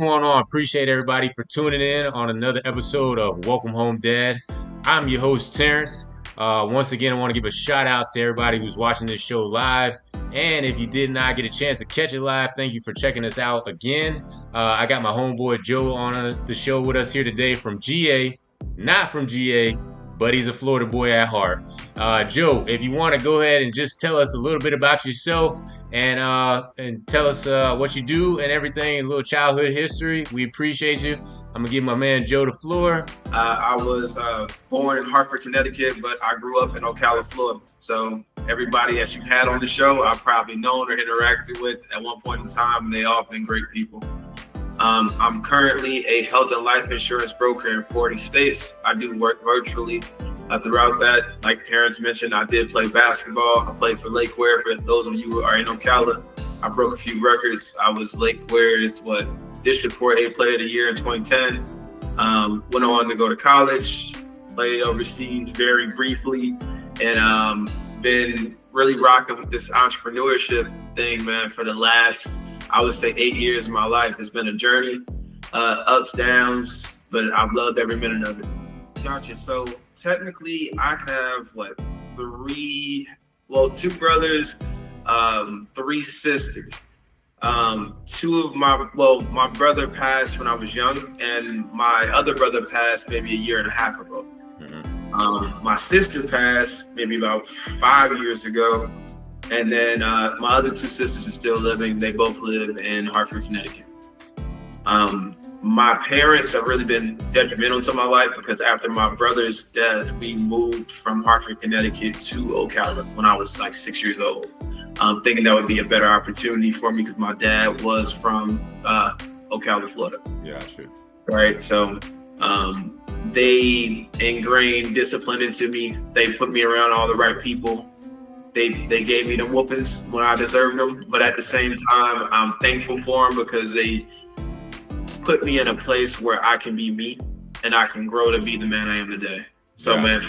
going on? Appreciate everybody for tuning in on another episode of Welcome Home Dad. I'm your host, Terrence. Once again, I want to give a shout out to everybody who's watching this show live. And if you did not get a chance to catch it live, thank you for checking us out again. I got my homeboy Joe on the show with us here today from GA, not from GA, but he's a Florida boy at heart. Joe, if you want to go ahead and just tell us a little bit about yourself and tell us what you do and everything, a little childhood history. We appreciate you. I'm gonna give my man Joe the floor. I was born in Hartford, Connecticut, but I grew up in Ocala, Florida. So everybody that you had on the show, I've probably known or interacted with at one point in time, and they all been great people. I'm currently a health and life insurance broker in 40 states. I do work virtually. Throughout that, like Terrence mentioned, I did play basketball. I played for Lake Ware. For those of you who are in Ocala, I broke a few records. I was Lake Ware's District 4A Player of the Year in 2010. Went on to go to college, played overseas very briefly, and been really rocking with this entrepreneurship thing, man, for the last, I would say, 8 years of my life. It's been a journey, ups, downs, but I've loved every minute of it. Gotcha. So technically I have two brothers, three sisters. My brother passed when I was young, and my other brother passed maybe a year and a half ago. Mm-hmm. My sister passed maybe about 5 years ago. And then my other two sisters are still living. They both live in Hartford, Connecticut. My parents have really been detrimental to my life because after my brother's death, we moved from Hartford, Connecticut to Ocala when I was like 6 years old. Thinking that would be a better opportunity for me because my dad was from Ocala, Florida. Yeah, sure. Right. So they ingrained discipline into me. They put me around all the right people. They gave me the whoopings when I deserved them. But at the same time, I'm thankful for them because they put me in a place where I can be me and I can grow to be the man I am today. So, yeah. Man,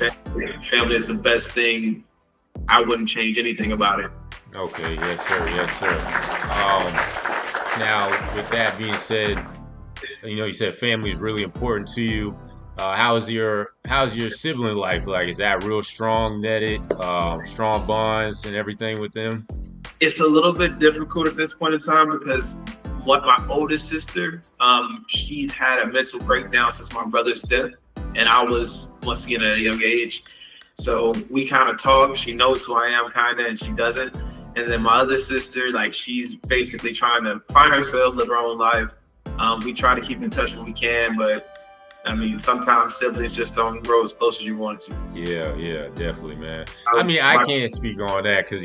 family is the best thing. I wouldn't change anything about it. Okay, yes, sir, yes, sir. Now, with that being said, you said family is really important to you. How's your sibling life like? Is that real strong, netted, strong bonds and everything with them? It's a little bit difficult at this point in time because my oldest sister, she's had a mental breakdown since my brother's death, and I was once again at a young age. So we kind of talk. She knows who I am, kind of, and she doesn't. And then my other sister, she's basically trying to find herself, live her own life. We try to keep in touch when we can, but I mean, sometimes siblings just don't grow as close as you want to. Yeah, definitely, man. I can't speak on that because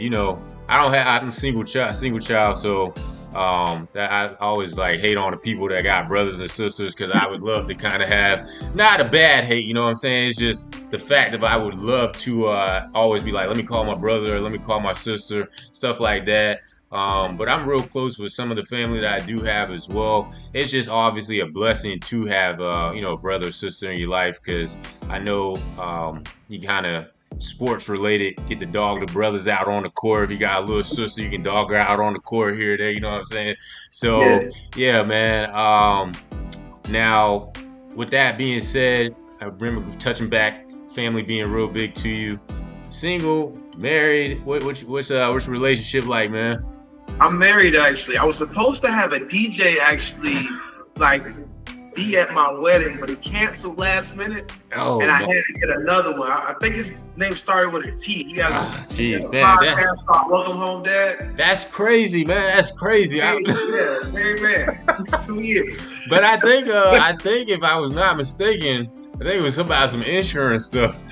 I'm a single child, so that I always hate on the people that got brothers and sisters because I would love to kind of have not a bad hate, you know what I'm saying? It's just the fact that I would love to always be like, let me call my brother, let me call my sister, stuff like that. But I'm real close with some of the family that I do have as well. It's just obviously a blessing to have, a brother or sister in your life because I know you kind of sports related, get to dog the brothers out on the court. If you got a little sister, you can dog her out on the court here or there, you know what I'm saying? So, yeah man. Now, with that being said, I remember touching back, family being real big to you. Single, married, what's your relationship like, man? I'm married, actually. I was supposed to have a DJ actually, be at my wedding, but he canceled last minute. Oh, and I had to get another one. I think his name started with a T. He has a podcast called Welcome Home Dad. That's crazy, man. That's crazy. Very man. It's 2 years. But I think if I was not mistaken, I think it was about some insurance stuff.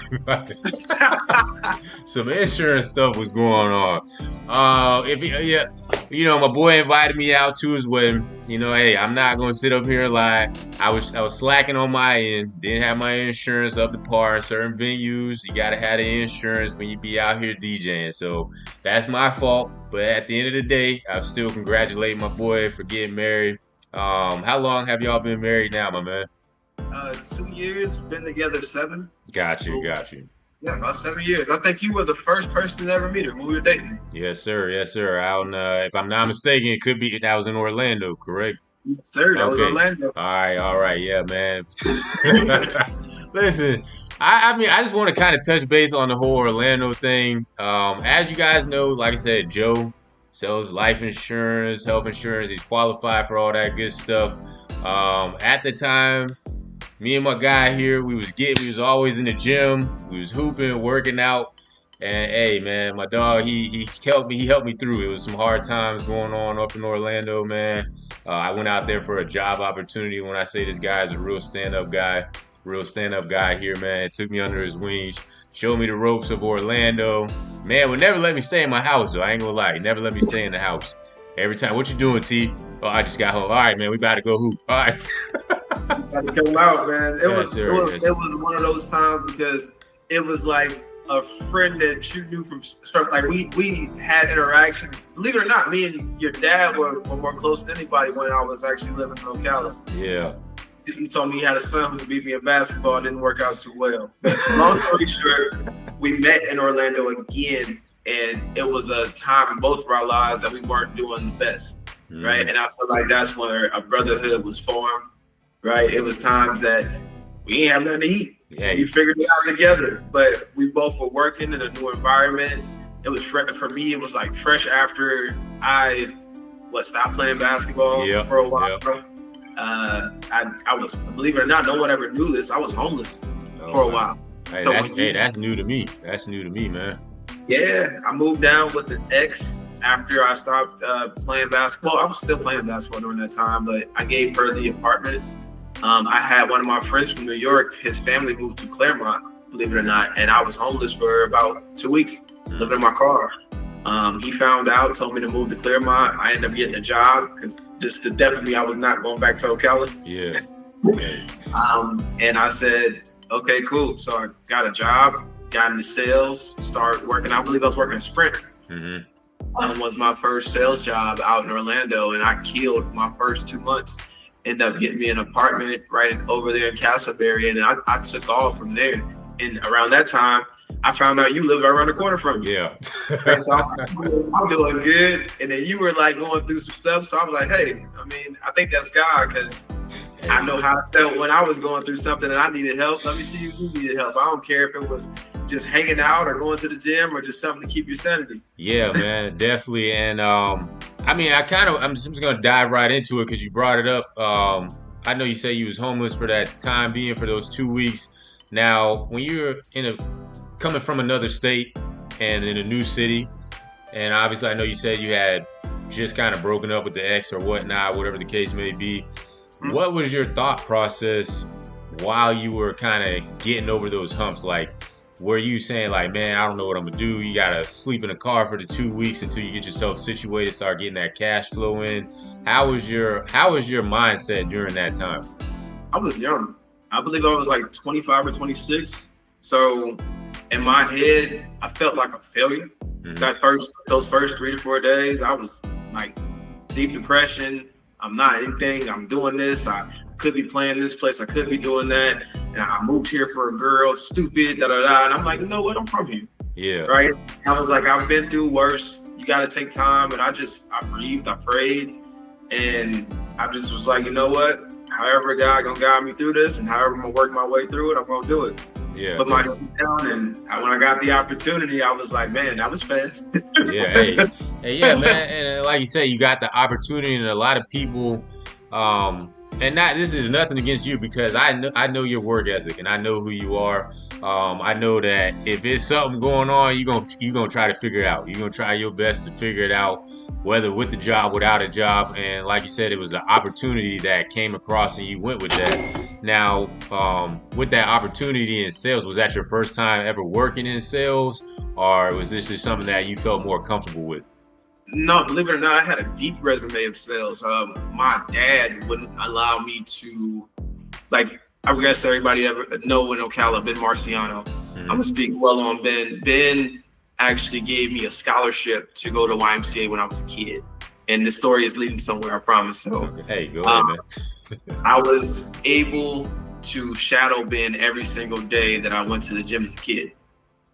Some insurance stuff was going on. My boy invited me out to his wedding. Hey, I'm not gonna sit up here and lie. I was slacking on my end. Didn't have my insurance up to par in certain venues. You gotta have the insurance when you be out here DJing. So that's my fault. But at the end of the day, I still congratulate my boy for getting married. How long have y'all been married now, my man? 2 years, been together 7. Got you. Yeah, about 7 years. I think you were the first person to ever meet her when we were dating. Yes, sir. Out in, if I'm not mistaken, it could be that was in Orlando, correct? Yes, sir. That was Okay. Orlando. All right, yeah, man. Listen, I mean, I just want to kind of touch base on the whole Orlando thing. As you guys know, like I said, Joe sells life insurance, health insurance. He's qualified for all that good stuff. At the time, me and my guy here, we was always in the gym. We was hooping, working out. And hey, man, my dog, he helped me through. It was some hard times going on up in Orlando, man. I went out there for a job opportunity. When I say this guy is a real stand-up guy here, man. It took me under his wings, showed me the ropes of Orlando. Man, would never let me stay in my house though. I ain't gonna lie, he never let me stay in the house. Every time, what you doing, T? Oh, I just got home. All right, man, we about to go hoop. All right. Got to come out, man. It Yes, sir. was one of those times because it was like a friend that you knew from like we had interaction. Believe it or not, me and your dad were more close than anybody when I was actually living in Ocala. Yeah. He told me he had a son who could beat me in basketball. It didn't work out too well. But long story short, we met in Orlando again, and it was a time in both of our lives that we weren't doing the best, right? And I feel like that's where a brotherhood was formed, right? It was times that we ain't have nothing to eat. Yeah. We figured it out together, but we both were working in a new environment. It was for me. It was like fresh after I stopped playing basketball for a while. Yep. I was, believe it or not, no one ever knew this. I was homeless for a while. Hey, that's new to me. That's new to me, man. Yeah, I moved down with an ex after I stopped playing basketball. I was still playing basketball during that time, but I gave her the apartment. I had one of my friends from New York. His family moved to Claremont, believe it or not, and I was homeless for about 2 weeks, living in my car. He found out, told me to move to Claremont. I ended up getting a job because just the depth of me, I was not going back to Ocala. Yeah. And I said, okay, cool. So I got a job, got into sales, started working. I believe I was working at Sprint. Was my first sales job out in Orlando, and I killed my first 2 months. Ended up getting me an apartment right over there in Castleberry, and I took off from there. And around that time, I found out you live right around the corner from me. Yeah. So I'm doing good. And then you were like going through some stuff. So I was like, hey, I mean, I think that's God, because I know how I felt when I was going through something and I needed help. Let me see if you needed help. I don't care if it was just hanging out or going to the gym or just something to keep your sanity. Yeah, man, definitely. And I mean, I'm just gonna dive right into it because you brought it up. I know you say you was homeless for that time being, for those 2 weeks. Now, when you're coming from another state and in a new city, and obviously I know you said you had just kind of broken up with the ex or whatnot, whatever the case may be. What was your thought process while you were kind of getting over those humps? Like, were you saying like, man, I don't know what I'm gonna do? You gotta sleep in a car for the 2 weeks until you get yourself situated, start getting that cash flow in. How was your mindset during that time? I was young. I believe I was like 25 or 26. So in my head, I felt like a failure. Those first 3 to 4 days, I was like deep depression. I'm not anything. I'm doing this. I could be playing this place. I could be doing that. And I moved here for a girl, stupid, And I'm like, you know what? I'm from here. Yeah. Right. I was like, I've been through worse. You got to take time. And I breathed, I prayed. And I just was like, you know what? However God gonna guide me through this and however I'm gonna work my way through it, I'm gonna do it. Yeah. Put my head down, and when I got the opportunity, I was like, man, that was fast. Yeah, hey, yeah, man. And like you say, you got the opportunity, and a lot of people, this is nothing against you, because I know your work ethic, and I know who you are. I know that if it's something going on, you're gonna try to figure it out. You're gonna try your best to figure it out, whether with the job, without a job. And like you said, it was an opportunity that came across and you went with that. Now, with that opportunity in sales, was that your first time ever working in sales, or was this just something that you felt more comfortable with? No, believe it or not, I had a deep resume of sales. My dad wouldn't allow me to, like, I guess everybody ever know in Ocala, Ben Marciano. I'm gonna speak well on Ben. Ben actually gave me a scholarship to go to YMCA when I was a kid. And the story is leading somewhere, I promise. So, hey, go ahead, man. I was able to shadow Ben every single day that I went to the gym as a kid,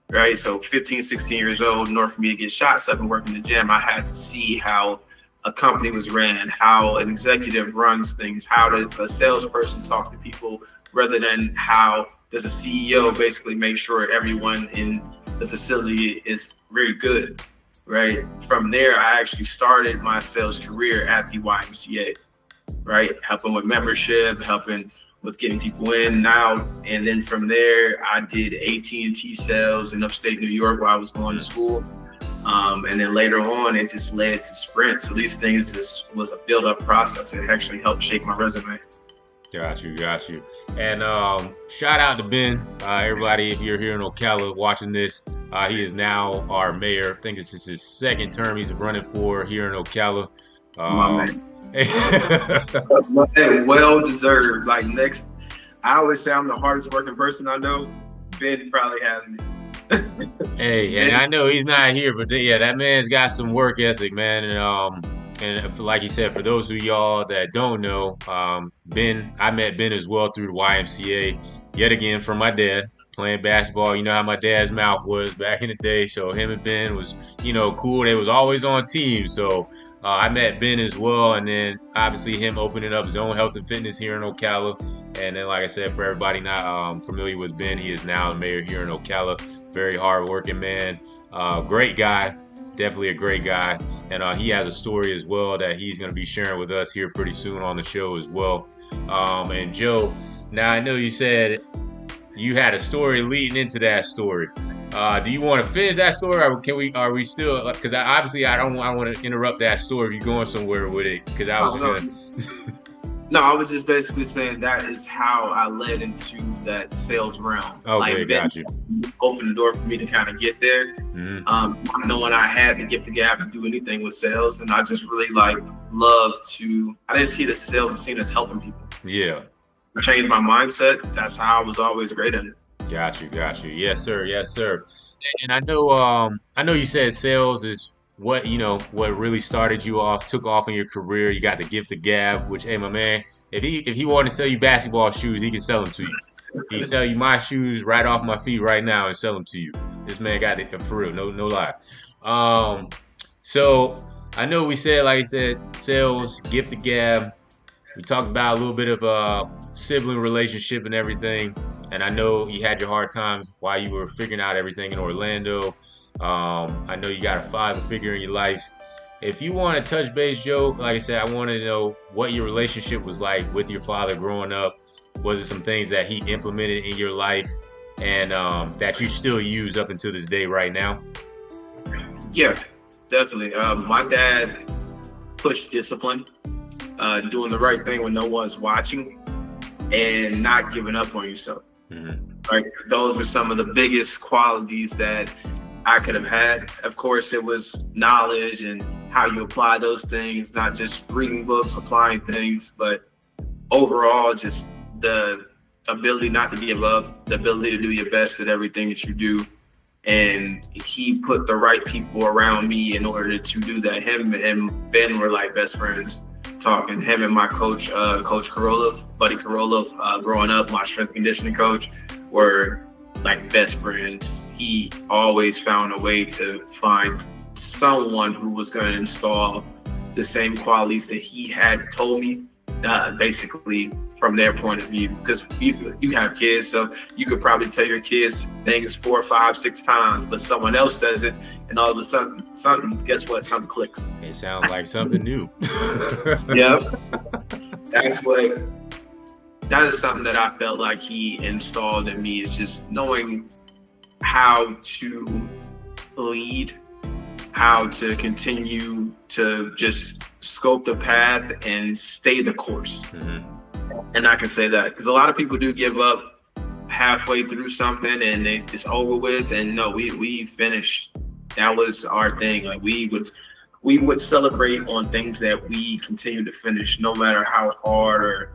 right? So 15, 16 years old, in order for me to get shots up and work in the gym, I had to see how a company was ran, how an executive runs things, how does a salesperson talk to people, rather than how does a CEO basically make sure everyone in the facility is very good, right? From there, I actually started my sales career at the YMCA, right? Helping with membership, helping with getting people in now. And then from there, I did AT&T sales in upstate New York while I was going to school. And then later on, it just led to Sprint. So these things just was a build-up process. It actually helped shape my resume. Got you. And shout out to Ben. Everybody, if you're here in Ocala watching this, he is now our mayor. I think this is his second term he's running for here in Ocala. My man. Well deserved. Like next, I always say I'm the hardest working person I know. Ben probably has me. Hey, and I know he's not here, but yeah, that man's got some work ethic, man. And like you said, for those of y'all that don't know, Ben, I met Ben as well through the YMCA. Yet again, from my dad playing basketball. You know how my dad's mouth was back in the day. So him and Ben was, cool. They was always on teams. So I met Ben as well, and then obviously him opening up his own health and fitness here in Ocala. And then, like I said, for everybody not familiar with Ben, he is now the mayor here in Ocala. Very hard-working man, great guy, definitely a great guy. And he has a story as well that he's going to be sharing with us here pretty soon on the show as well. And Joe, now I know you said you had a story leading into that story. Do you want to finish that story, or are we still? Because obviously I don't want to interrupt that story if you're going somewhere with it. Because I was gonna. No, I was just basically saying that is how I led into that sales realm. Okay, got you. Opened the door for me to kind of get there. Mm-hmm. Knowing I had to gift the gab to do anything with sales, and I just really love to. I didn't see the sales and seen as helping people. Yeah. I changed my mindset. That's how I was always great at it. Got you. Yes, sir. And I know you said sales is what really started you off, took off in your career. You got the gift of gab, which, hey, my man, if he wanted to sell you basketball shoes, he can sell them to you. He can sell you my shoes right off my feet right now and sell them to you. This man got it for real, no lie. So I know we said, like you said, sales, gift of gab. We talked about a little bit of a sibling relationship and everything. And I know you had your hard times while you were figuring out everything in Orlando. I know you got a father figure in your life. If you want to touch base, Joe, like I said, I want to know what your relationship was like with your father growing up. Was it some things that he implemented in your life and that you still use up until this day right now? Yeah, definitely. My dad pushed discipline, doing the right thing when no one's watching, and not giving up on yourself. Mm-hmm. Right? Those were some of the biggest qualities that I could have had. Of course, it was knowledge and how you apply those things, not just reading books, applying things, but overall, just the ability not to give up, the ability to do your best at everything that you do. And he put the right people around me in order to do that. Him and Ben were like best friends. Talking, him and my coach, Coach Karolov, Buddy Karolov, growing up, my strength and conditioning coach, were like best friends. He always found a way to find someone who was going to install the same qualities that he had told me, basically from their point of view. Because you have kids, so you could probably tell your kids things 4, 5, 6 times, but someone else says it, and all of a sudden, guess what? Something clicks. It sounds like something new. Yeah, that is something that I felt like he installed in me, is just knowing how to lead, how to continue to just scope the path and stay the course. Mm-hmm. And I can say that because a lot of people do give up halfway through something and it's over with. And no, we finished. That was our thing. Like we would celebrate on things that we continue to finish, no matter how hard or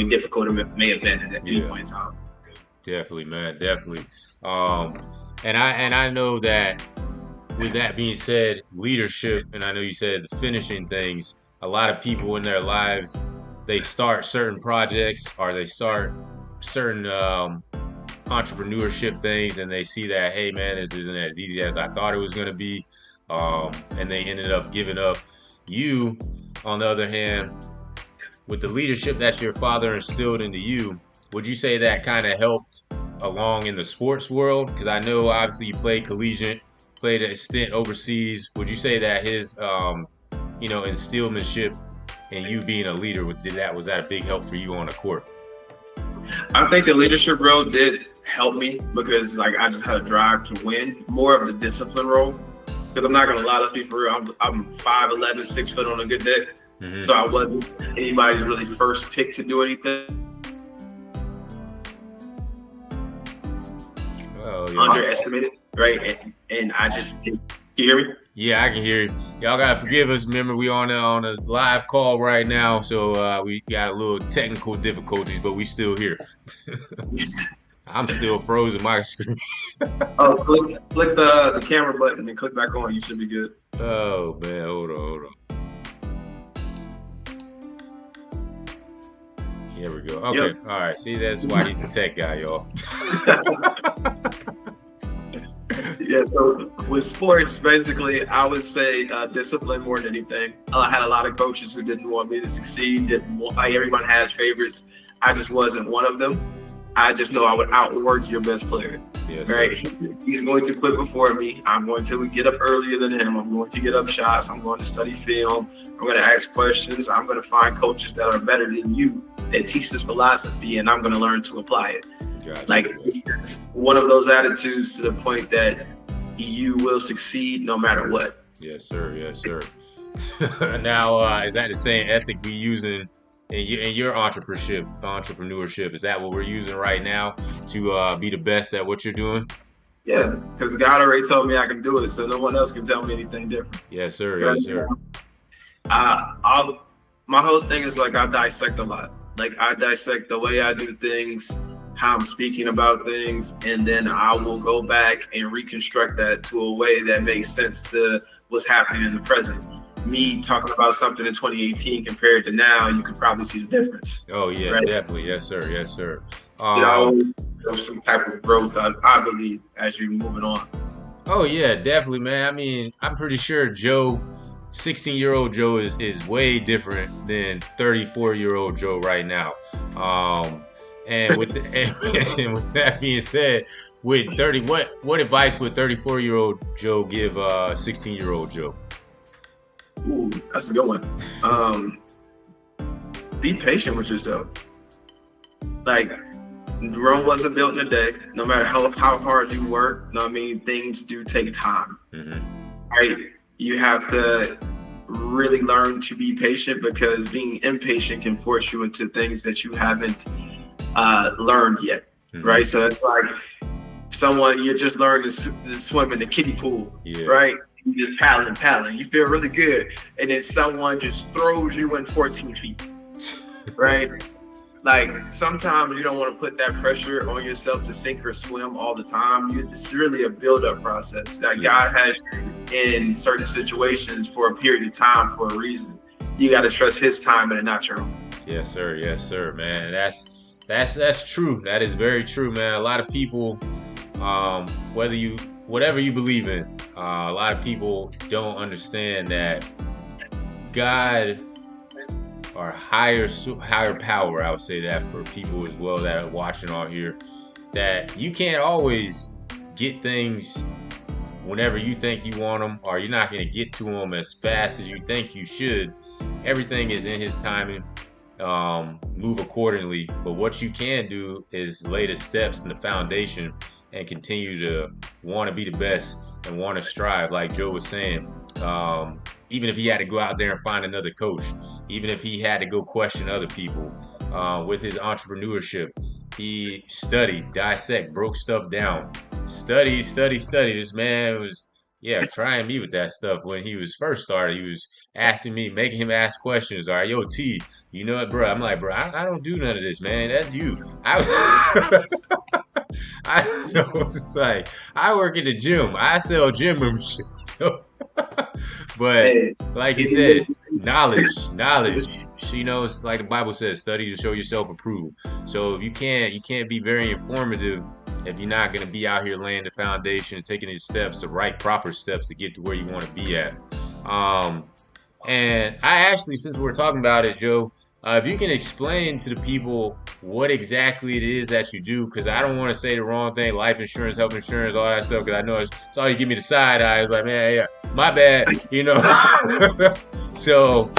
difficult it may have been at any point in time. Definitely, man. Definitely. And I know that with that being said, leadership, and I know you said the finishing things, a lot of people in their lives, they start certain projects or they start certain entrepreneurship things and they see that, hey man, this isn't as easy as I thought it was going to be. And they ended up giving up. You, on the other hand, with the leadership that your father instilled into you, would you say that kind of helped along in the sports world? Because I know obviously you played collegiate, played a stint overseas. Would you say that his, instillmentship and you being a leader, was that a big help for you on the court? I think the leadership role did help me because like I just had a drive to win, more of the discipline role. Because I'm not gonna lie to you for real, I'm 5'11", 6 foot on a good day. Mm-hmm. So I wasn't anybody's really first pick to do anything. Underestimated, right? And I just, can you hear me? Yeah, I can hear you. Y'all gotta forgive us. Remember, we on a live call right now, so we got a little technical difficulties, but we still here. I'm still frozen my screen. Oh, click the camera button and click back on. You should be good. Oh man, hold on. Here we go. Okay, yep. All right. See, that's why he's the tech guy, y'all. Yeah, so with sports, basically, I would say discipline more than anything. I had a lot of coaches who didn't want me to succeed. Like everyone has favorites. I just wasn't one of them. I just know I would outwork your best player. Yes, right? He's going to quit before me. I'm going to get up earlier than him. I'm going to get up shots. I'm going to study film. I'm going to ask questions. I'm going to find coaches that are better than you that teach this philosophy, and I'm going to learn to apply it. Gotcha. Like it's one of those attitudes to the point that you will succeed no matter what. Yes, sir. Yes, sir. Now, is that the same ethic we using in your entrepreneurship? Is that what we're using right now to be the best at what you're doing? Yeah, because God already told me I can do it, so no one else can tell me anything different. Yes, sir. Yes, sir. My whole thing is like I dissect a lot. Like I dissect the way I do things, how I'm speaking about things, and then I will go back and reconstruct that to a way that makes sense to what's happening in the present. Me talking about something in 2018 compared to now, you can probably see the difference. Oh yeah, right? Definitely. Yes, sir. Yes, sir. There's some type of growth, I believe, as you're moving on. Oh yeah, definitely, man. I mean, I'm pretty sure 16-year-old Joe is way different than 34-year-old Joe right now. And with that being said, with 30, what advice would 34-year-old Joe give 16-year-old Joe? Ooh, that's a good one. Be patient with yourself. Like Rome wasn't built in a day. No matter how hard you work, you know what I mean, things do take time. Mm-hmm. Right? You have to really learn to be patient because being impatient can force you into things that you haven't learned yet. Mm-hmm. Right? So it's like someone you're just learning to swim in the kiddie pool, yeah. Right? You just paddling. You feel really good, and then someone just throws you in 14 feet, right? Like sometimes you don't want to put that pressure on yourself to sink or swim all the time. It's really a build-up process. Like God has you in certain situations for a period of time for a reason. You got to trust His time and not your own. Yes, sir. Yes, sir, man. That's true. That is very true, man. A lot of people, whatever you believe in, a lot of people don't understand that God or higher power, I would say that for people as well that are watching out here, that you can't always get things whenever you think you want them, or you're not going to get to them as fast as you think you should. Everything is in His timing. Move accordingly. But what you can do is lay the steps and the foundation and continue to want to be the best and want to strive, like Joe was saying. Even if he had to go out there and find another coach, even if he had to go question other people, with his entrepreneurship, he studied, dissect, broke stuff down, study. This man was, trying me with that stuff when he was first started. He was asking me, making him ask questions. All right, yo, T, you know what, bro? I'm like, bro, I don't do none of this, man. That's you. So it's like, I work at the gym. I sell gym membership. So, but like he said, knowledge. You know, it's like the Bible says, study to show yourself approved. So if you can't be very informative if you're not going to be out here laying the foundation and taking these steps, the right proper steps to get to where you want to be at. And I actually, since we're talking about it, Joe, if you can explain to the people what exactly it is that you do, because I don't want to say the wrong thing, life insurance, health insurance, all that stuff, because I know it's all you give me the side eye. It's like, man, yeah, my bad, you know. So,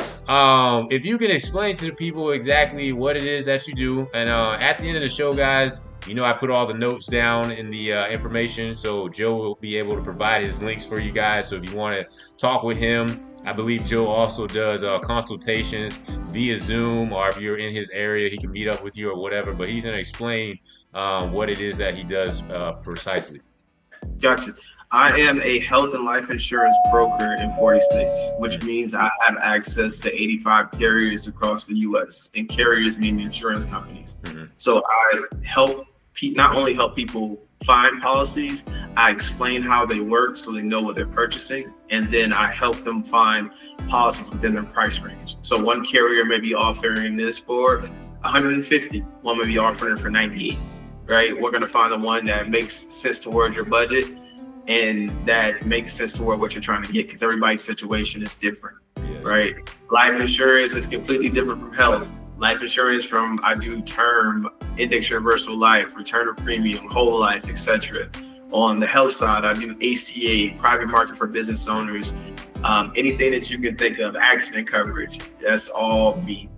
if you can explain to the people exactly what it is that you do, and at the end of the show, guys, I put all the notes down in the information, so Joe will be able to provide his links for you guys. So if you want to talk with him, I believe Joe also does consultations via Zoom, or if you're in his area, he can meet up with you or whatever. But he's going to explain what it is that he does precisely. Gotcha. I am a health and life insurance broker in 40 states, which means I have access to 85 carriers across the U.S. And carriers mean insurance companies. Mm-hmm. So I help not only help people find policies, I explain how they work so they know what they're purchasing, and then I help them find policies within their price range. So one carrier may be offering this for $150, one may be offering it for $98, right? We're going to find the one that makes sense towards your budget and that makes sense toward what you're trying to get, because everybody's situation is different, yes. Right? Life insurance is completely different from health. Life insurance I do term, index universal life, return of premium, whole life, etc. On the health side, I do ACA, private market for business owners, anything that you can think of, accident coverage. That's all me.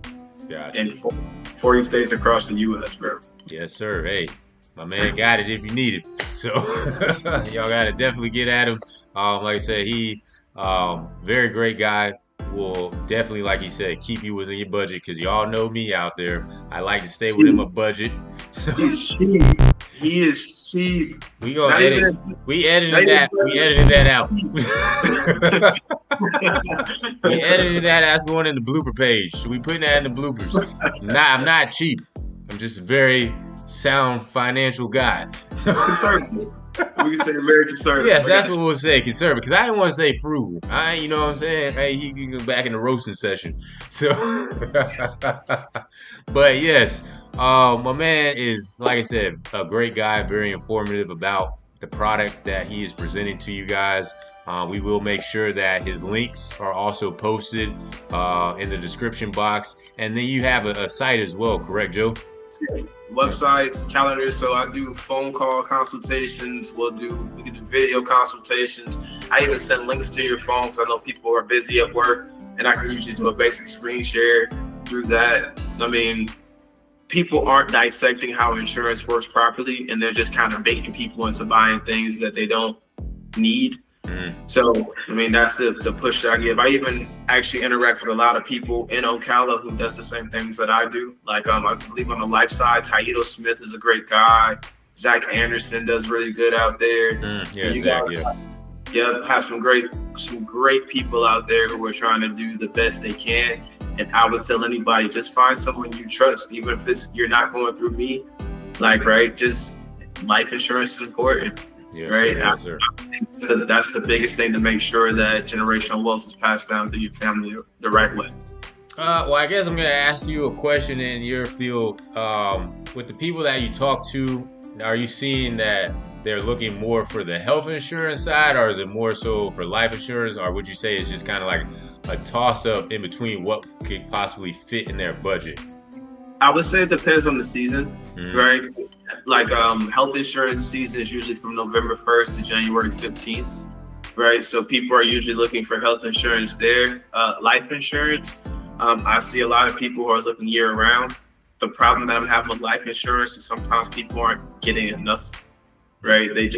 Gotcha. In 40 states across the U.S., bro. Yes, sir. Hey, my man got it if you need it. So y'all got to definitely get at him. Like I said, he very great guy. Will definitely, like he said, keep you within your budget, because y'all know me out there. I like to stay within my budget. So he's cheap. He is cheap. We gonna edit. We edited that. We edited that out. We edited that. That's going in the blooper page. So we putting that in the bloopers. I'm not cheap. I'm just a very sound financial guy. Conservative. We can say very conservative. Yes, that's what we'll say, conservative. Because I didn't want to say frugal. You know what I'm saying? Hey, he can go back in the roasting session. So, but yes, my man is, like I said, a great guy, very informative about the product that he is presenting to you guys. We will make sure that his links are also posted in the description box. And then you have a site as well, correct, Joe? Websites, calendars. So I do phone call consultations. We can do video consultations. I even send links to your phone because I know people are busy at work, and I can usually do a basic screen share through that. I mean, people aren't dissecting how insurance works properly, and they're just kind of baiting people into buying things that they don't need. So, I mean, that's the push that I give. I even actually interact with a lot of people in Ocala who does the same things that I do. Like, I believe on the life side, Taito Smith is a great guy. Zach Anderson does really good out there. So you Zach, guys have some great people out there who are trying to do the best they can. And I would tell anybody, just find someone you trust, even if you're not going through me. Like, right, just life insurance is important. Yes, right. Sir, yes, sir. That's the biggest thing, to make sure that generational wealth is passed down to your family the right way. Well, I guess I'm going to ask you a question in your field. With the people that you talk to, are you seeing that they're looking more for the health insurance side, or is it more so for life insurance? Or would you say it's just kind of like a toss-up in between what could possibly fit in their budget? I would say it depends on the season, right? Like health insurance season is usually from November 1st to January 15th, right? So people are usually looking for health insurance there. Life insurance, I see a lot of people who are looking year round. The problem that I'm having with life insurance is sometimes people aren't getting enough, right? They're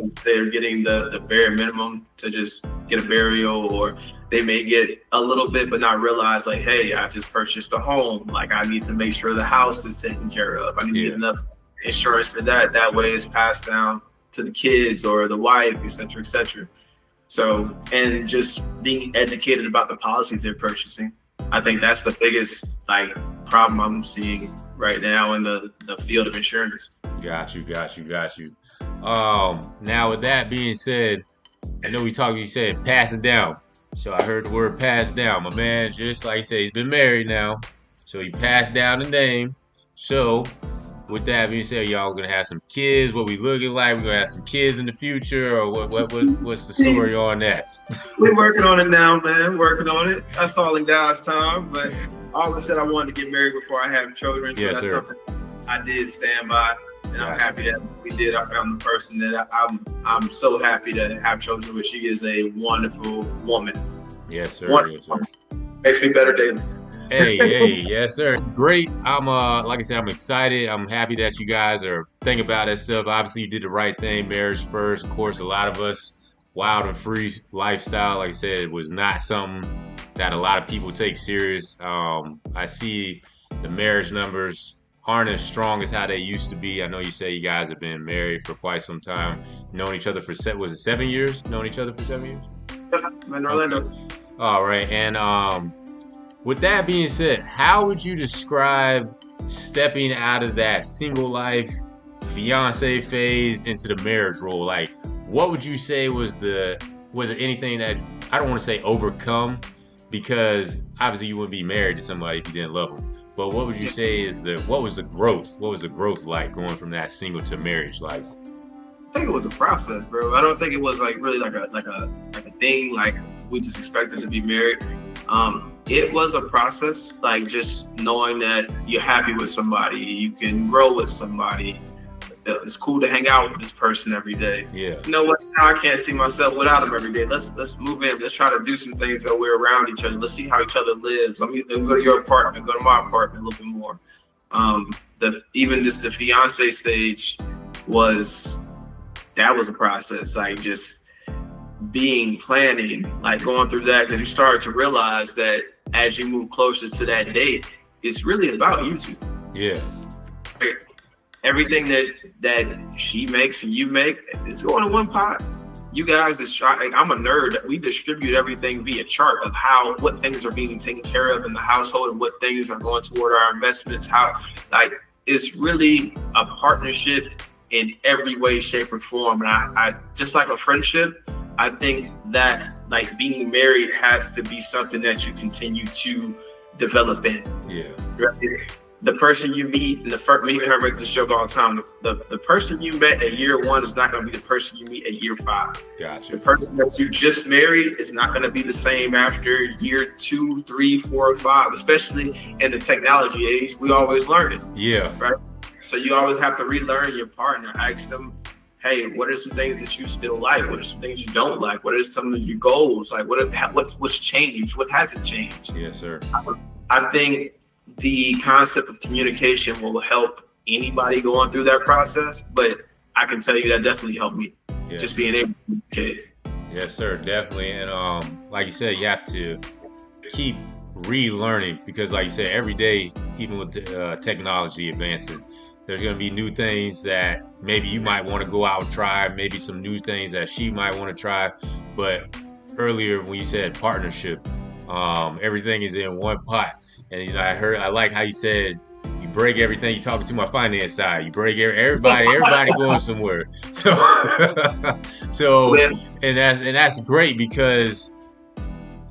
getting the bare minimum to just get a burial, or they may get a little bit but not realize, like, hey, I just purchased a home. Like, I need to make sure the house is taken care of. I need to get enough insurance for that. That way it's passed down to the kids or the wife, et cetera, et cetera. So, and just being educated about the policies they're purchasing. I think that's the biggest problem I'm seeing right now in the field of insurance. Got you. Now with that being said, I know you said passing down. So I heard the word passed down. My man, just like you said, he's been married now. So he passed down the name. So with that being said, y'all gonna have some kids? What we looking like? We gonna have some kids in the future, or what's the story on that? We're working on it now, man. Working on it. That's all in God's time. But I always said I wanted to get married before I have children, so that's something I did stand by, and I'm happy that we did. I found the person that I'm so happy to have children with. She is a wonderful woman. Yes, sir. Wonderful. Yes, sir. Makes me better daily. Hey, yes, sir. It's great. I'm like I said, I'm excited. I'm happy that you guys are thinking about that stuff. Obviously, you did the right thing. Marriage first. Of course, a lot of us, wild and free lifestyle, like I said, it was not something that a lot of people take serious. I see the marriage numbers aren't as strong as how they used to be. I know you say you guys have been married for quite some time, known each other for 7 years? Known each other for 7 years? In Orlando. Okay. All right, and with that being said, how would you describe stepping out of that single life fiance phase into the marriage role? Like, what would you say was it anything that, I don't want to say overcome, because obviously you wouldn't be married to somebody if you didn't love them. But what would you say what was the growth? What was the growth like going from that single to marriage life? I think it was a process, bro. I don't think it was like really like a thing like we just expected to be married. It was a process, like just knowing that you're happy with somebody, you can grow with somebody. It's cool to hang out with this person every day. Yeah. You know what? Now I can't see myself without them every day. Let's move in. Let's try to do some things that we're around each other. Let's see how each other lives. Let me go to your apartment, go to my apartment a little bit more. Even just the fiance stage was a process. Like just planning, like going through that, because you start to realize that as you move closer to that date, it's really about you two. Yeah. Everything that she makes and you make is going in one pot. You guys I'm a nerd. We distribute everything via chart of what things are being taken care of in the household and what things are going toward our investments. It's really a partnership in every way, shape, or form. And I just like a friendship, I think that like being married has to be something that you continue to develop in. Yeah. Right? The person you meet, and me and her make this joke all the time. The person you met at year 1 is not going to be the person you meet at year 5. Gotcha. The person that you just married is not going to be the same after year 2, 3, 4, 5. Especially in the technology age, we always learn it. Yeah. Right. So you always have to relearn your partner. Ask them, hey, what are some things that you still like? What are some things you don't like? What are some of your goals? Like what's changed? What hasn't changed? Yes, sir. I think the concept of communication will help anybody going through that process, but I can tell you that definitely helped me. Yes. Just being able to communicate. Yes, sir, definitely. And like you said, you have to keep relearning, because like you said, every day, even with the technology advancing, there's going to be new things that maybe you might want to go out and try, maybe some new things that she might want to try. But earlier when you said partnership, everything is in one pot. And I like how you said you break everything. You're talking to my finance side. You break everybody going somewhere. So and that's great, because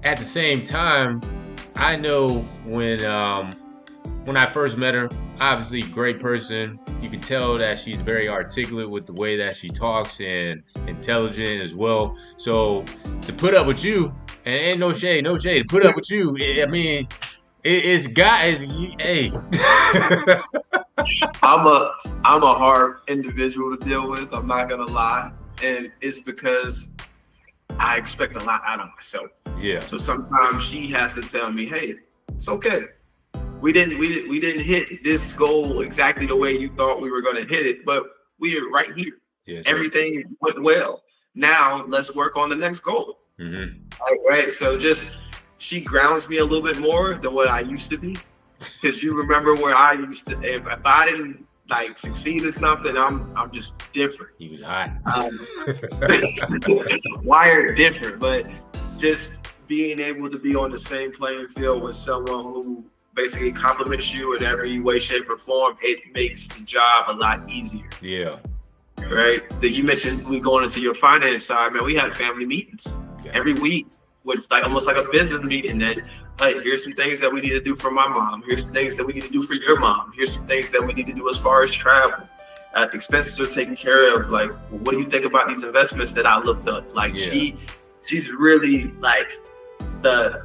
at the same time, I know when I first met her, obviously great person. You can tell that she's very articulate with the way that she talks and intelligent as well. So to put up with you, and ain't no shade, to put up with you, I mean, it's guys. Hey, I'm a hard individual to deal with. I'm not gonna lie, and it's because I expect a lot out of myself. Yeah. So sometimes she has to tell me, "Hey, it's okay. We didn't hit this goal exactly the way you thought we were gonna hit it, but we're right here. Yes, everything went well. Now let's work on the next goal." Mm-hmm. All right. So she grounds me a little bit more than what I used to be, because you remember where I used to. If I didn't like succeed in something, I'm just different. He was hot. Wired different, but just being able to be on the same playing field with someone who basically compliments you in every way, shape, or form, it makes the job a lot easier. Yeah. Right. That you mentioned, we going into your finance side, man. We had family meetings every week, with like almost like a business meeting that hey, here's some things that we need to do for my mom. Here's some things that we need to do for your mom. Here's some things that we need to do as far as travel. Expenses are taken care of. Like, what do you think about these investments that I looked up? Like, she's really like the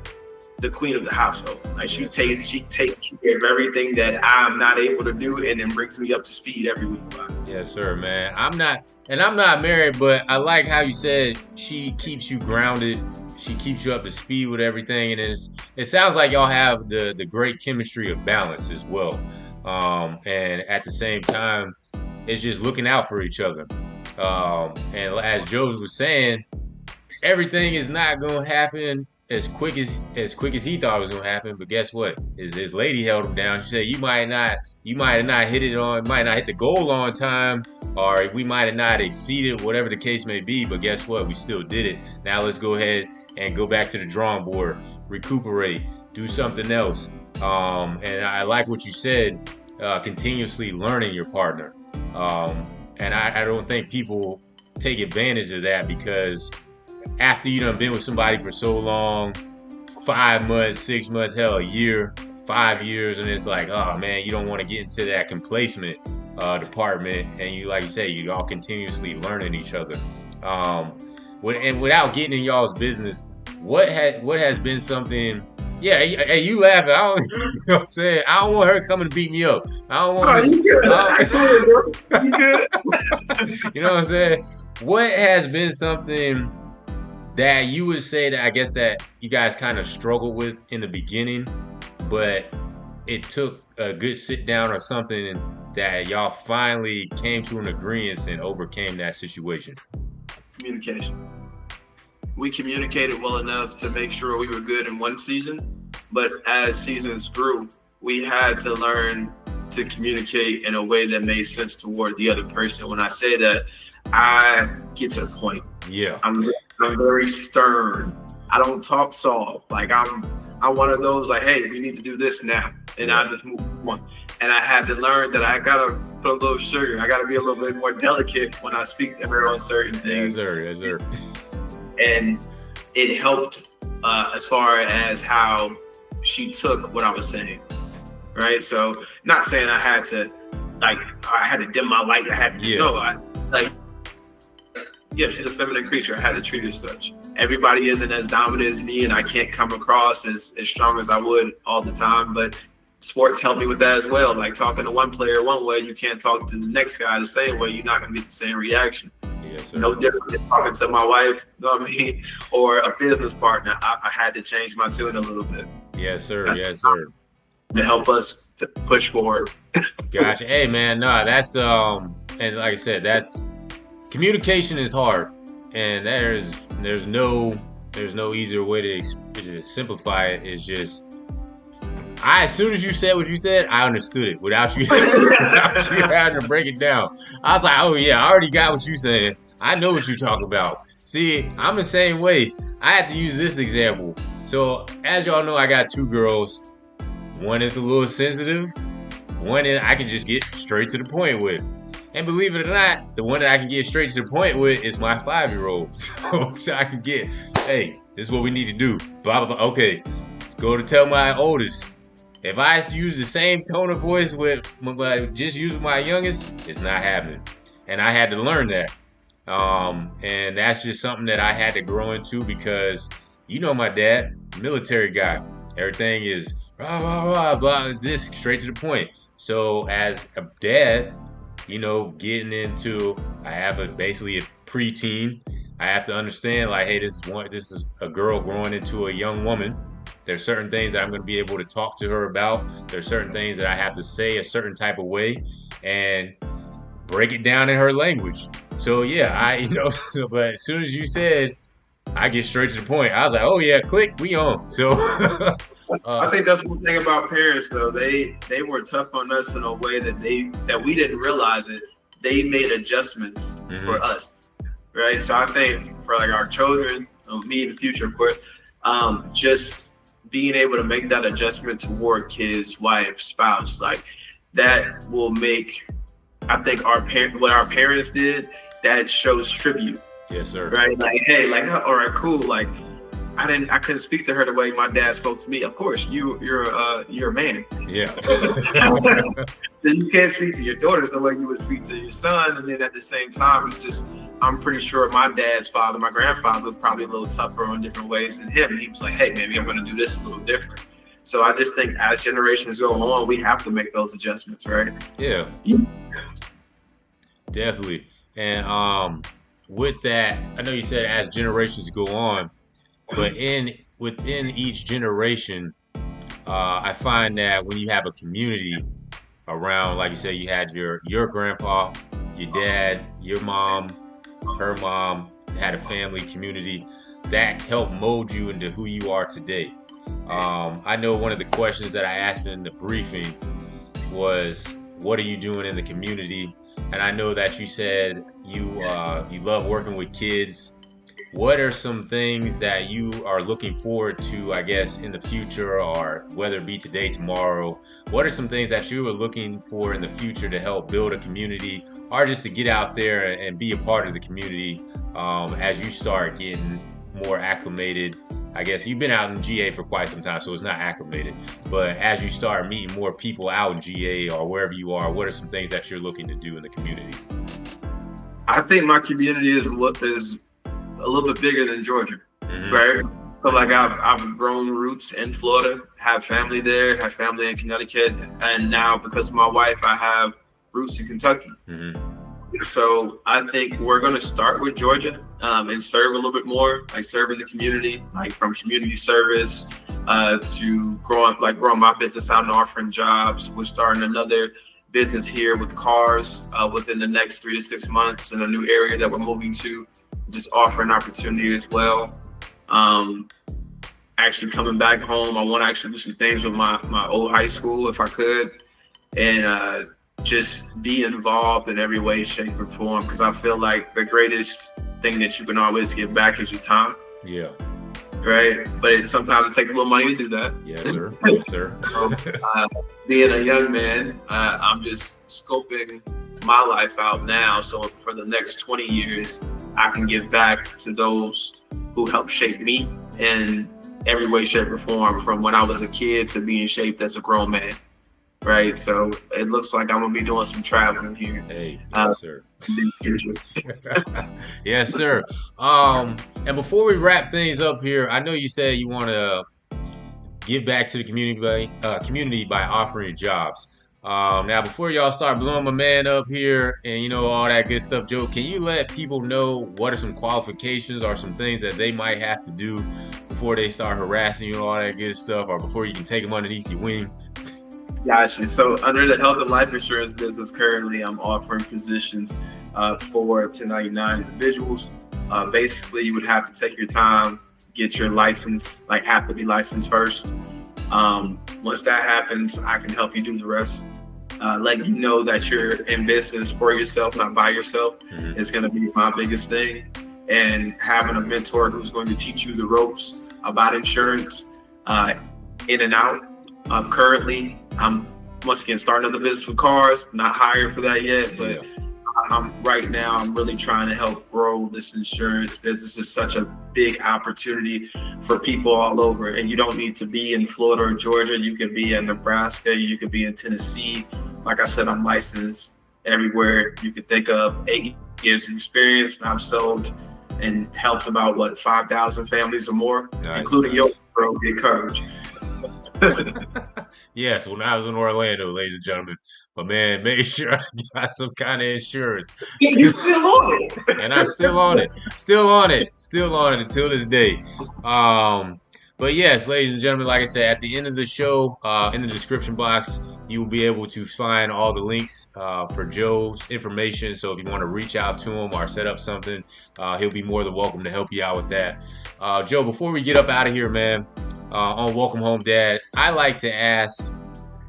queen of the household. Like, she takes care of everything that I'm not able to do, and then brings me up to speed every week about it. Yes, sir, man. I'm not married, but I like how you said she keeps you grounded. She keeps you up to speed with everything, and it sounds like y'all have the great chemistry of balance as well. And at the same time, it's just looking out for each other. And as Joe was saying, everything is not going to happen as quick as he thought it was going to happen. But guess what? His lady held him down. She said, you might have not hit the goal on time, or we might have not exceeded, whatever the case may be. But guess what? We still did it. Now let's go ahead and go back to the drawing board, recuperate, do something else. And I like what you said, continuously learning your partner. And I don't think people take advantage of that, because after you done been with somebody for so long, 5 months, 6 months, hell, a year, 5 years, and it's like, oh man, you don't want to get into that complacement department, and you, like you say, you all continuously learning each other. And without getting in y'all's business, what has been something? Yeah, hey, you laughing? I don't, you know what I'm saying? I don't want her coming to beat me up. I don't want. You good? I swear, bro. You good? You know what I'm saying? What has been something that you would say that I guess that you guys kind of struggled with in the beginning, but it took a good sit down or something that y'all finally came to an agreement and overcame that situation? Communication. We communicated well enough to make sure we were good in one season, but as seasons grew, we had to learn to communicate in a way that made sense toward the other person. When I say that, I get to the point. Yeah. I'm very stern. I don't talk soft. Like, I'm one of those, like, hey, we need to do this now. And I just move on. And I had to learn that I gotta put a little sugar. I gotta be a little bit more delicate when I speak to her on certain things. Yes, sir. Yes, sir. And it helped as far as how she took what I was saying, right? So, not saying I had to dim my light. I had to, she's a feminine creature. I had to treat her as such. Everybody isn't as dominant as me, and I can't come across as strong as I would all the time, but sports helped me with that as well. Like, talking to one player one way, you can't talk to the next guy the same way. You're not going to get the same reaction. Yes, sir. No different than talking to my wife, you know what I mean, or a business partner. I had to change my tune a little bit. Yes, sir. Yes, sir. To help us to push forward. Gotcha. Hey, man, no, that's and like I said, that's communication is hard, and there's no easier way to simplify it. It's just, as soon as you said what you said, I understood it without you having to break it down. I was like, oh yeah, I already got what you're saying. I know what you're talking about. See, I'm the same way. I have to use this example. So as y'all know, I got 2 girls. One is a little sensitive. One is I can just get straight to the point with. And believe it or not, the one that I can get straight to the point with is my 5-year-old. So I can get, hey, this is what we need to do. Blah, blah, blah. Okay, go to tell my oldest. If I use the same tone of voice with just using my youngest, it's not happening. And I had to learn that. And that's just something that I had to grow into, because you know my dad, military guy. Everything is blah, blah, blah, blah, just straight to the point. So as a dad, you know, getting into, I have basically a preteen. I have to understand, like, hey, this is a girl growing into a young woman. There's certain things that I'm going to be able to talk to her about. There's certain things that I have to say a certain type of way and break it down in her language. So yeah, but as soon as you said, I get straight to the point. I was like, oh yeah, click, we on. So I think that's one thing about parents, though. They were tough on us in a way that we didn't realize it. They made adjustments for us, right? So I think for like our children, me in the future, of course, just being able to make that adjustment toward kids, wife, spouse, like that will make, I think what our parents did, that shows tribute. Yes, sir. Right? Like, hey, like, all right, cool. Like, I couldn't speak to her the way my dad spoke to me. Of course, you're a man. Yeah. Then you can't speak to your daughters the way you would speak to your son. And then at the same time, it's just, I'm pretty sure my dad's father, my grandfather, was probably a little tougher on different ways than him. And he was like, hey, maybe I'm going to do this a little different. So I just think as generations go on, we have to make those adjustments, right? Yeah. Definitely. And with that, I know you said as generations go on, but within each generation, I find that when you have a community around, like you said, you had your grandpa, your dad, your mom, her mom, had a family community that helped mold you into who you are today. I know one of the questions that I asked in the briefing was, what are you doing in the community? And I know that you said you love working with kids. What are some things that you are looking forward to, I guess, in the future, or whether it be today, tomorrow? What are some things that you are looking for in the future to help build a community, or just to get out there and be a part of the community as you start getting more acclimated? I guess you've been out in GA for quite some time, so it's not acclimated. But as you start meeting more people out in GA or wherever you are, what are some things that you're looking to do in the community? I think my community is a little bit bigger than Georgia, right? So like I've grown roots in Florida, have family there, have family in Connecticut, and now because of my wife, I have roots in Kentucky. So I think we're going to start with Georgia and serve a little bit more, like serving the community, like from community service to growing my business out and offering jobs. We're starting another business here with cars within the next 3 to 6 months in a new area that we're moving to, just offering opportunity as well. Actually coming back home, I want to actually do some things with my old high school if I could, and just be involved in every way, shape, or form, because I feel like the greatest thing that you can always give back is your time. Yeah. Right? But sometimes it takes a little money to do that. Yes, sir. Yes, sir. Being a young man, I'm just scoping my life out now. So for the next 20 years, I can give back to those who helped shape me in every way, shape, or form, from when I was a kid to being shaped as a grown man. Right, so it looks like I'm gonna be doing some traveling here. Hey, yes, sir. Yes, sir. And before we wrap things up here, I know you said you want to give back to the community by offering jobs. Now, before y'all start blowing my man up here and all that good stuff, Joe, can you let people know what are some qualifications or some things that they might have to do before they start harassing you and all that good stuff, or before you can take them underneath your wing? Gotcha. So under the health and life insurance business, currently I'm offering positions for 1099 individuals. Basically, you would have to take your time, get your license, have to be licensed first. Once that happens, I can help you do the rest. Letting you know that you're in business for yourself, not by yourself, is going to be my biggest thing. And having a mentor who's going to teach you the ropes about insurance in and out. Currently, I'm once again starting another business with cars. Not hired for that yet, but I'm really trying to help grow this insurance business. It's such a big opportunity for people all over, and you don't need to be in Florida or Georgia. You could be in Nebraska. You could be in Tennessee. Like I said, I'm licensed everywhere you could think of. 8 years of experience, and I've sold and helped about 5,000 families or more, including your bro, get coverage. Yes, when I was in Orlando, ladies and gentlemen, my man made sure I got some kind of insurance. You still on it. And I'm still on it until this day. But yes, ladies and gentlemen, like I said, at the end of the show, in the description box, you will be able to find all the links for Joe's information. So if you want to reach out to him or set up something, he'll be more than welcome to help you out with that. Joe, before we get up out of here, man, on Welcome Home Dad, I like to ask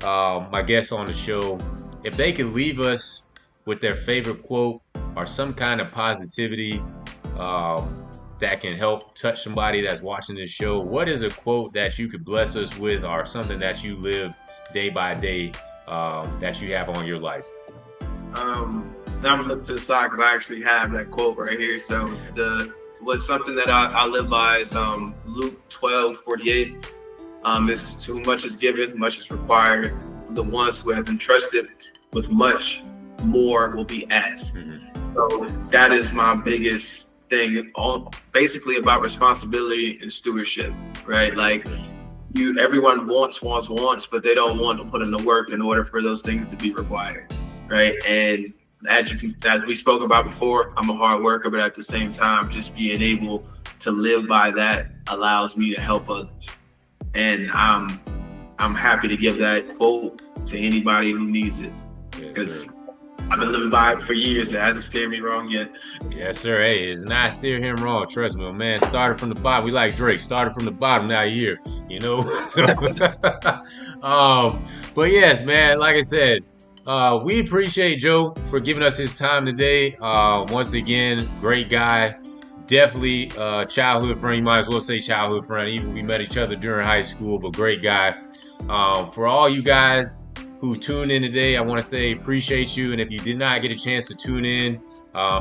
my guests on the show if they could leave us with their favorite quote or some kind of positivity that can help touch somebody that's watching this show. What is a quote that you could bless us with, or something that you live day by day that you have on your life? Now I'm looking to the side because I actually have that quote right here. So was something that I live by is Luke 12:48. It's too much is given, much is required. The ones who has entrusted with much, more will be asked. Mm-hmm. So that is my biggest thing, all basically about responsibility and stewardship, right? Like everyone wants, but they don't want to put in the work in order for those things to be required, right? And as we spoke about before, I'm a hard worker, but at the same time, just being able to live by that allows me to help others. And I'm happy to give that quote to anybody who needs it, because I've been living by it for years. It hasn't steered me wrong yet. Yes, sir. Hey, it's not steer him wrong. Trust me, man. Started from the bottom. We like Drake. Started from the bottom. Now you're here. You know. So, but yes, man. Like I said, we appreciate Joe for giving us his time today. Once again, great guy. Definitely childhood friend. You might as well say childhood friend. Even we met each other during high school, but great guy. For all you guys who tuned in today, I want to say appreciate you. And if you did not get a chance to tune in,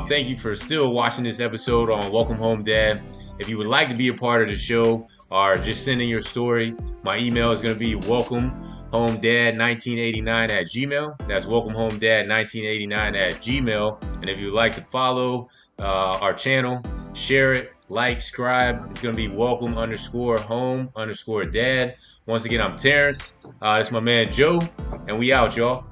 thank you for still watching this episode on Welcome Home Dad. If you would like to be a part of the show or just send in your story, my email is going to be welcomehomedad1989@gmail. That's welcomehomedad1989@gmail. And if you'd like to follow our channel, share it, like, subscribe. It's going to be welcome_home_dad. Once again, I'm Terrence. That's my man Joe, and we out, y'all.